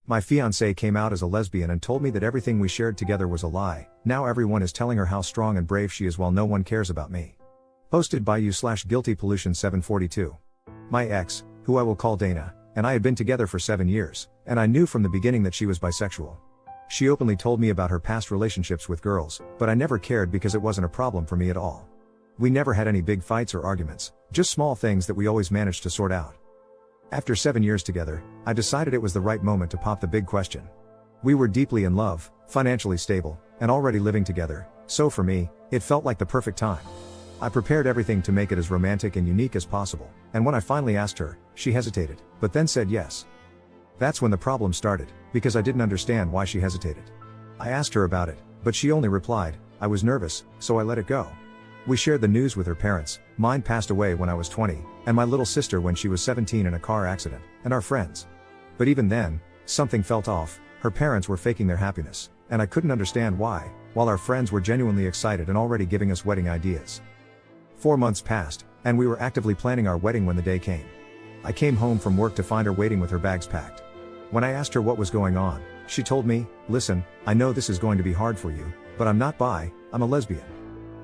My fiancé came out as a lesbian and told me that everything we shared together was a lie. Now everyone is telling her how strong and brave she is while no one cares about me. Posted by you/guiltypollution742. My ex, who I will call Dana, and I had been together for 7 years, and I knew from the beginning that she was bisexual. She openly told me about her past relationships with girls, but I never cared because it wasn't a problem for me at all. We never had any big fights or arguments, just small things that we always managed to sort out. After 7 years together, I decided it was the right moment to pop the big question. We were deeply in love, financially stable, and already living together, so for me, it felt like the perfect time. I prepared everything to make it as romantic and unique as possible, and when I finally asked her, she hesitated, but then said yes. That's when the problem started, because I didn't understand why she hesitated. I asked her about it, but she only replied, "I was nervous, so I let it go." We shared the news with her parents. Mine passed away when I was 20, and my little sister when she was 17 in a car accident, and our friends. But even then, something felt off. Her parents were faking their happiness, and I couldn't understand why, while our friends were genuinely excited and already giving us wedding ideas. 4 months passed, and we were actively planning our wedding when the day came. I came home from work to find her waiting with her bags packed. When I asked her what was going on, she told me, "Listen, I know this is going to be hard for you, but I'm not bi, I'm a lesbian.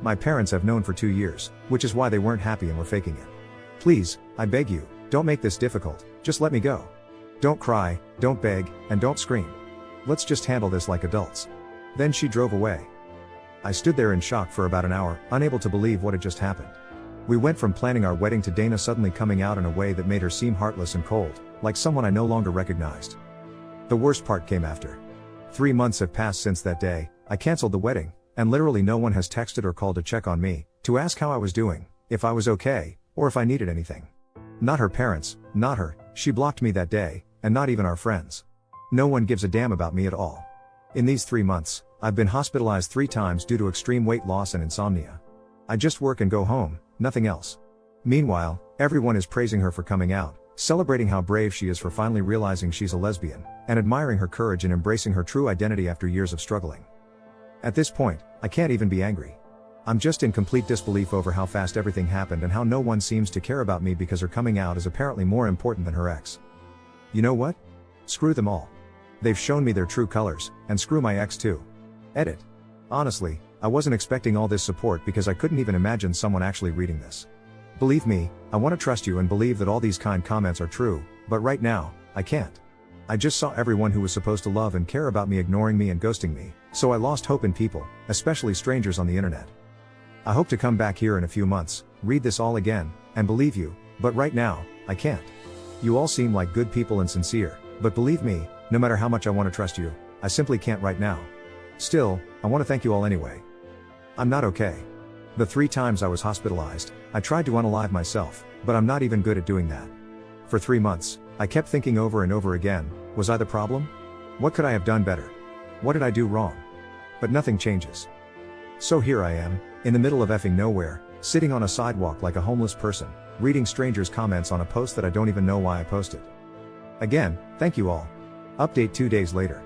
My parents have known for 2 years, which is why they weren't happy and were faking it. Please, I beg you, don't make this difficult, just let me go. Don't cry, don't beg, and don't scream. Let's just handle this like adults." Then she drove away. I stood there in shock for about an hour, unable to believe what had just happened. We went from planning our wedding to Dana suddenly coming out in a way that made her seem heartless and cold, like someone I no longer recognized. The worst part came after. 3 months have passed since that day. I canceled the wedding, and literally no one has texted or called to check on me, to ask how I was doing, if I was okay, or if I needed anything. Not her parents, not her, she blocked me that day, and not even our friends. No one gives a damn about me at all. In these 3 months, I've been hospitalized 3 times due to extreme weight loss and insomnia. I just work and go home, nothing else. Meanwhile, everyone is praising her for coming out, celebrating how brave she is for finally realizing she's a lesbian, and admiring her courage in embracing her true identity after years of struggling. At this point, I can't even be angry. I'm just in complete disbelief over how fast everything happened and how no one seems to care about me because her coming out is apparently more important than her ex. You know what? Screw them all. They've shown me their true colors, and screw my ex too. Edit. Honestly, I wasn't expecting all this support because I couldn't even imagine someone actually reading this. Believe me, I want to trust you and believe that all these kind comments are true, but right now, I can't. I just saw everyone who was supposed to love and care about me ignoring me and ghosting me, so I lost hope in people, especially strangers on the internet. I hope to come back here in a few months, read this all again, and believe you, but right now, I can't. You all seem like good people and sincere, but believe me, no matter how much I want to trust you, I simply can't right now. Still, I want to thank you all anyway. I'm not okay. The 3 times I was hospitalized, I tried to unalive myself, but I'm not even good at doing that. For 3 months, I kept thinking over and over again, was I the problem? What could I have done better? What did I do wrong? But nothing changes. So here I am, in the middle of effing nowhere, sitting on a sidewalk like a homeless person, reading strangers' comments on a post that I don't even know why I posted. Again, thank you all. Update 2 days later.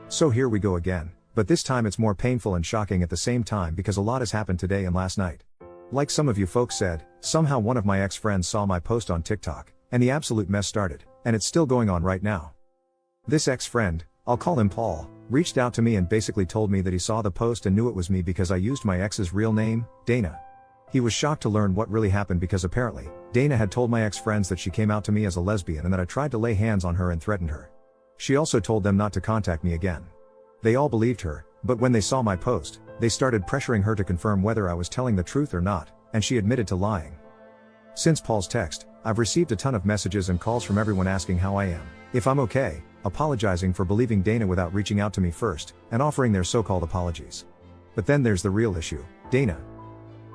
So here we go again, but this time it's more painful and shocking at the same time because a lot has happened today and last night. Like some of you folks said, somehow one of my ex-friends saw my post on TikTok, and the absolute mess started, and it's still going on right now. This ex-friend, I'll call him Paul, reached out to me and basically told me that he saw the post and knew it was me because I used my ex's real name, Dana. He was shocked to learn what really happened because apparently, Dana had told my ex-friends that she came out to me as a lesbian and that I tried to lay hands on her and threatened her. She also told them not to contact me again. They all believed her, but when they saw my post, they started pressuring her to confirm whether I was telling the truth or not, and she admitted to lying. Since Paul's text, I've received a ton of messages and calls from everyone asking how I am, if I'm okay, apologizing for believing Dana without reaching out to me first, and offering their so-called apologies. But then there's the real issue, Dana.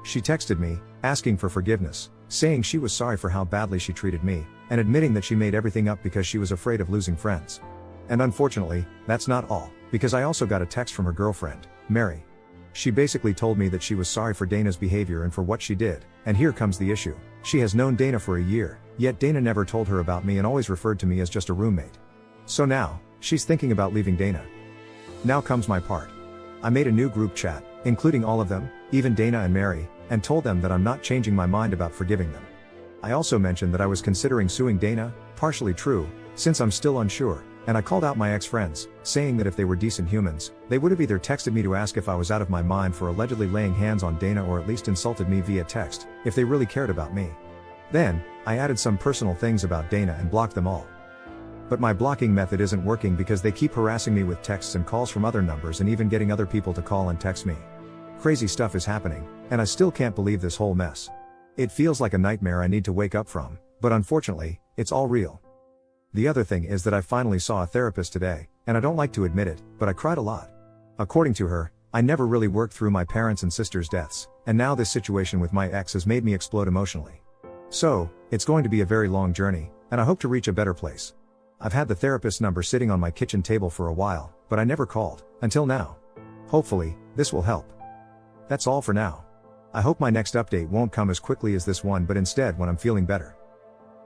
She texted me, asking for forgiveness, saying she was sorry for how badly she treated me, and admitting that she made everything up because she was afraid of losing friends. And unfortunately, that's not all, because I also got a text from her girlfriend, Mary. She basically told me that she was sorry for Dana's behavior and for what she did, and here comes the issue. She has known Dana for a year, yet Dana never told her about me and always referred to me as just a roommate. So now, she's thinking about leaving Dana. Now comes my part. I made a new group chat, including all of them, even Dana and Mary, and told them that I'm not changing my mind about forgiving them. I also mentioned that I was considering suing Dana, partially true, since I'm still unsure, and I called out my ex-friends, saying that if they were decent humans, they would have either texted me to ask if I was out of my mind for allegedly laying hands on Dana or at least insulted me via text, if they really cared about me. Then, I added some personal things about Dana and blocked them all. But my blocking method isn't working because they keep harassing me with texts and calls from other numbers and even getting other people to call and text me. Crazy stuff is happening, and I still can't believe this whole mess. It feels like a nightmare I need to wake up from, but unfortunately, it's all real. The other thing is that I finally saw a therapist today, and I don't like to admit it, but I cried a lot. According to her, I never really worked through my parents' and sisters' deaths, and now this situation with my ex has made me explode emotionally. So, it's going to be a very long journey, and I hope to reach a better place. I've had the therapist's number sitting on my kitchen table for a while, but I never called, until now. Hopefully, this will help. That's all for now. I hope my next update won't come as quickly as this one but instead when I'm feeling better.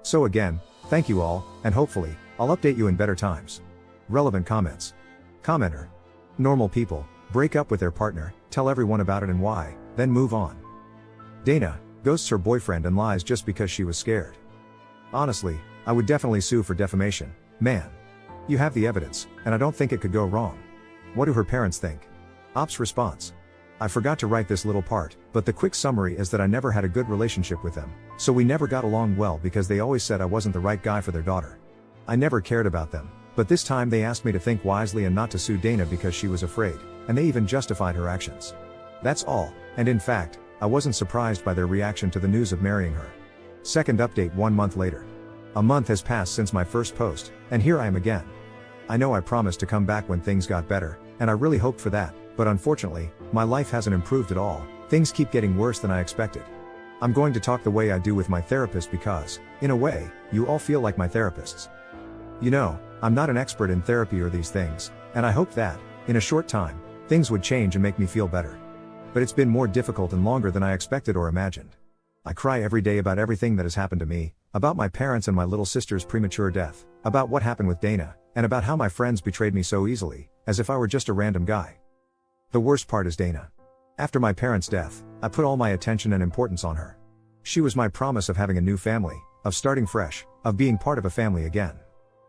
So again, thank you all, and hopefully, I'll update you in better times. Relevant comments. Commenter. Normal people, break up with their partner, tell everyone about it and why, then move on. Dana, ghosts her boyfriend and lies just because she was scared. Honestly, I would definitely sue for defamation, man. You have the evidence, and I don't think it could go wrong. What do her parents think? Ops response. I forgot to write this little part, but the quick summary is that I never had a good relationship with them, so we never got along well because they always said I wasn't the right guy for their daughter. I never cared about them, but this time they asked me to think wisely and not to sue Dana because she was afraid, and they even justified her actions. That's all, and in fact, I wasn't surprised by their reaction to the news of marrying her. Second update 1 month later. A month has passed since my first post, and here I am again. I know I promised to come back when things got better, and I really hoped for that, but unfortunately, my life hasn't improved at all. Things keep getting worse than I expected. I'm going to talk the way I do with my therapist because, in a way, you all feel like my therapists. You know, I'm not an expert in therapy or these things, and I hoped that, in a short time, things would change and make me feel better. But it's been more difficult and longer than I expected or imagined. I cry every day about everything that has happened to me, about my parents and my little sister's premature death, about what happened with Dana, and about how my friends betrayed me so easily, as if I were just a random guy. The worst part is Dana. After my parents' death, I put all my attention and importance on her. She was my promise of having a new family, of starting fresh, of being part of a family again.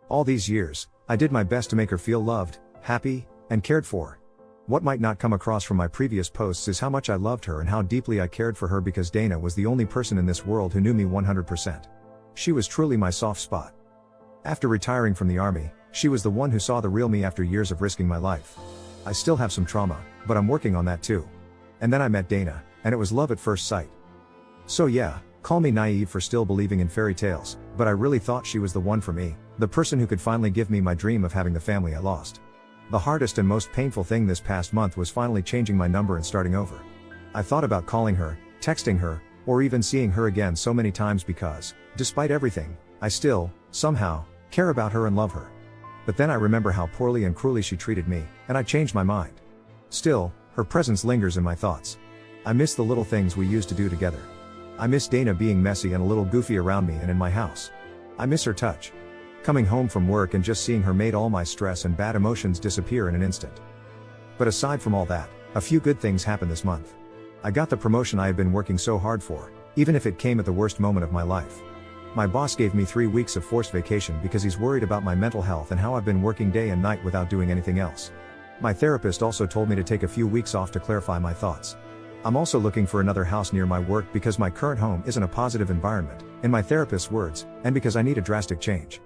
All these years, I did my best to make her feel loved, happy, and cared for. What might not come across from my previous posts is how much I loved her and how deeply I cared for her because Dana was the only person in this world who knew me 100%. She was truly my soft spot. After retiring from the army, she was the one who saw the real me after years of risking my life. I still have some trauma, but I'm working on that too. And then I met Dana, and it was love at first sight. So yeah, call me naive for still believing in fairy tales, but I really thought she was the one for me, the person who could finally give me my dream of having the family I lost. The hardest and most painful thing this past month was finally changing my number and starting over. I thought about calling her, texting her, or even seeing her again so many times because, despite everything, I still, somehow, care about her and love her. But then I remember how poorly and cruelly she treated me, and I changed my mind. Still, her presence lingers in my thoughts. I miss the little things we used to do together. I miss Dana being messy and a little goofy around me and in my house. I miss her touch. Coming home from work and just seeing her made all my stress and bad emotions disappear in an instant. But aside from all that, a few good things happened this month. I got the promotion I had been working so hard for, even if it came at the worst moment of my life. My boss gave me 3 weeks of forced vacation because he's worried about my mental health and how I've been working day and night without doing anything else. My therapist also told me to take a few weeks off to clarify my thoughts. I'm also looking for another house near my work because my current home isn't a positive environment, in my therapist's words, and because I need a drastic change.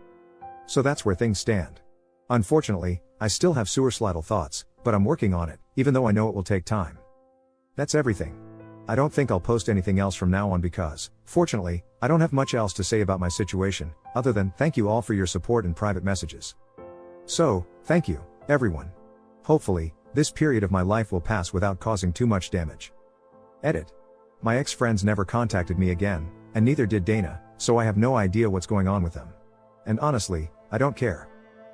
So that's where things stand. Unfortunately, I still have suicidal thoughts, but I'm working on it, even though I know it will take time. That's everything. I don't think I'll post anything else from now on because, fortunately, I don't have much else to say about my situation, other than thank you all for your support and private messages. So, thank you, everyone. Hopefully, this period of my life will pass without causing too much damage. Edit. My ex-friends never contacted me again, and neither did Dana, so I have no idea what's going on with them. And honestly, I don't care.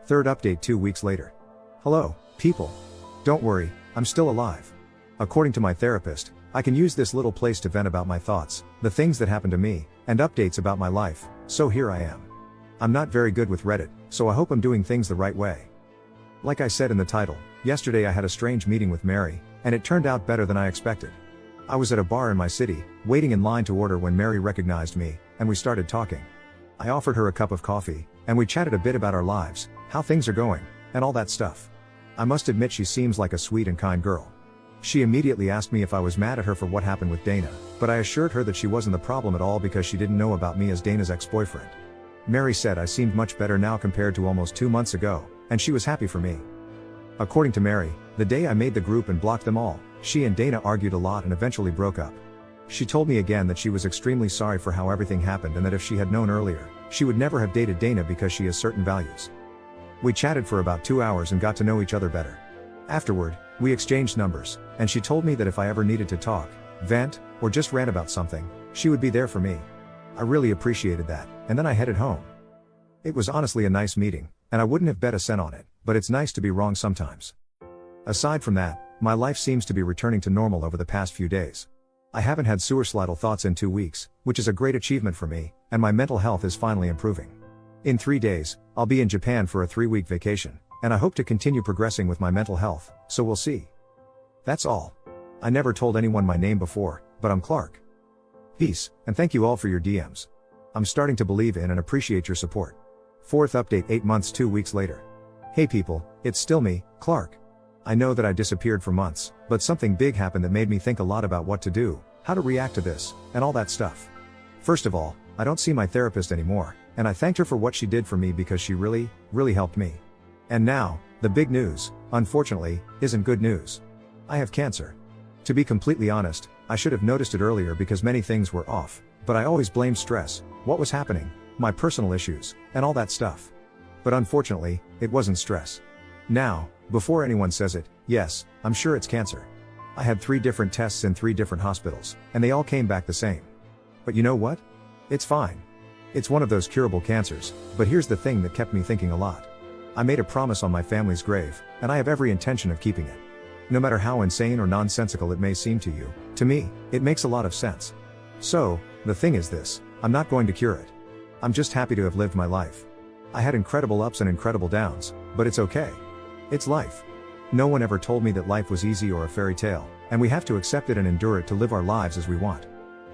Third update 2 weeks later. Hello, people. Don't worry, I'm still alive. According to my therapist, I can use this little place to vent about my thoughts, the things that happened to me, and updates about my life, so here I am. I'm not very good with Reddit, so I hope I'm doing things the right way. Like I said in the title, yesterday I had a strange meeting with Mary, and it turned out better than I expected. I was at a bar in my city, waiting in line to order when Mary recognized me, and we started talking. I offered her a cup of coffee, and we chatted a bit about our lives, how things are going, and all that stuff. I must admit she seems like a sweet and kind girl. She immediately asked me if I was mad at her for what happened with Dana, but I assured her that she wasn't the problem at all because she didn't know about me as Dana's ex-boyfriend. Mary said I seemed much better now compared to almost 2 months ago, and she was happy for me. According to Mary, the day I made the group and blocked them all, she and Dana argued a lot and eventually broke up. She told me again that she was extremely sorry for how everything happened and that if she had known earlier, she would never have dated Dana because she has certain values. We chatted for about 2 hours and got to know each other better. Afterward, we exchanged numbers, and she told me that if I ever needed to talk, vent, or just rant about something, she would be there for me. I really appreciated that, and then I headed home. It was honestly a nice meeting, and I wouldn't have bet a cent on it, but it's nice to be wrong sometimes. Aside from that, my life seems to be returning to normal over the past few days. I haven't had suicidal thoughts in 2 weeks, which is a great achievement for me, and my mental health is finally improving. In 3 days, I'll be in Japan for a 3-week vacation, and I hope to continue progressing with my mental health, so we'll see. That's all. I never told anyone my name before, but I'm Clark. Peace, and thank you all for your DMs. I'm starting to believe in and appreciate your support. 4th update 8 months 2 weeks later. Hey people, it's still me, Clark. I know that I disappeared for months, but something big happened that made me think a lot about what to do, how to react to this, and all that stuff. First of all, I don't see my therapist anymore, and I thanked her for what she did for me because she really helped me. And now, the big news, unfortunately, isn't good news. I have cancer. To be completely honest, I should have noticed it earlier because many things were off, but I always blamed stress, what was happening, my personal issues, and all that stuff. But unfortunately, it wasn't stress. Now, before anyone says it, yes, I'm sure it's cancer. I had 3 different tests in 3 different hospitals, and they all came back the same. But you know what? It's fine. It's one of those curable cancers, but here's the thing that kept me thinking a lot. I made a promise on my family's grave, and I have every intention of keeping it. No matter how insane or nonsensical it may seem to you, to me, it makes a lot of sense. So, the thing is this, I'm not going to cure it. I'm just happy to have lived my life. I had incredible ups and incredible downs, but it's okay. It's life. No one ever told me that life was easy or a fairy tale, and we have to accept it and endure it to live our lives as we want.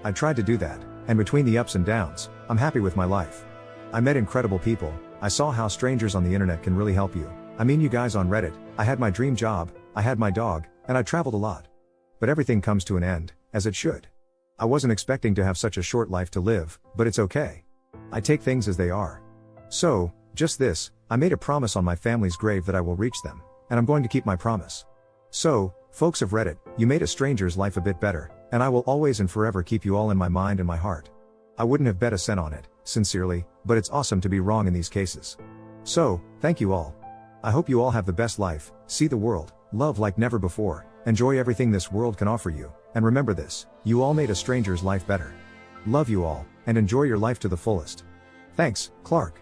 I tried to do that, and between the ups and downs, I'm happy with my life. I met incredible people, I saw how strangers on the internet can really help you. I mean you guys on Reddit, I had my dream job, I had my dog, and I traveled a lot. But everything comes to an end, as it should. I wasn't expecting to have such a short life to live, but it's okay. I take things as they are. So, just this, I made a promise on my family's grave that I will reach them, and I'm going to keep my promise. So, folks of Reddit, you made a stranger's life a bit better, and I will always and forever keep you all in my mind and my heart. I wouldn't have bet a cent on it, sincerely, but it's awesome to be wrong in these cases. So, thank you all. I hope you all have the best life, see the world, love like never before, enjoy everything this world can offer you, and remember this, you all made a stranger's life better. Love you all, and enjoy your life to the fullest. Thanks, Clark.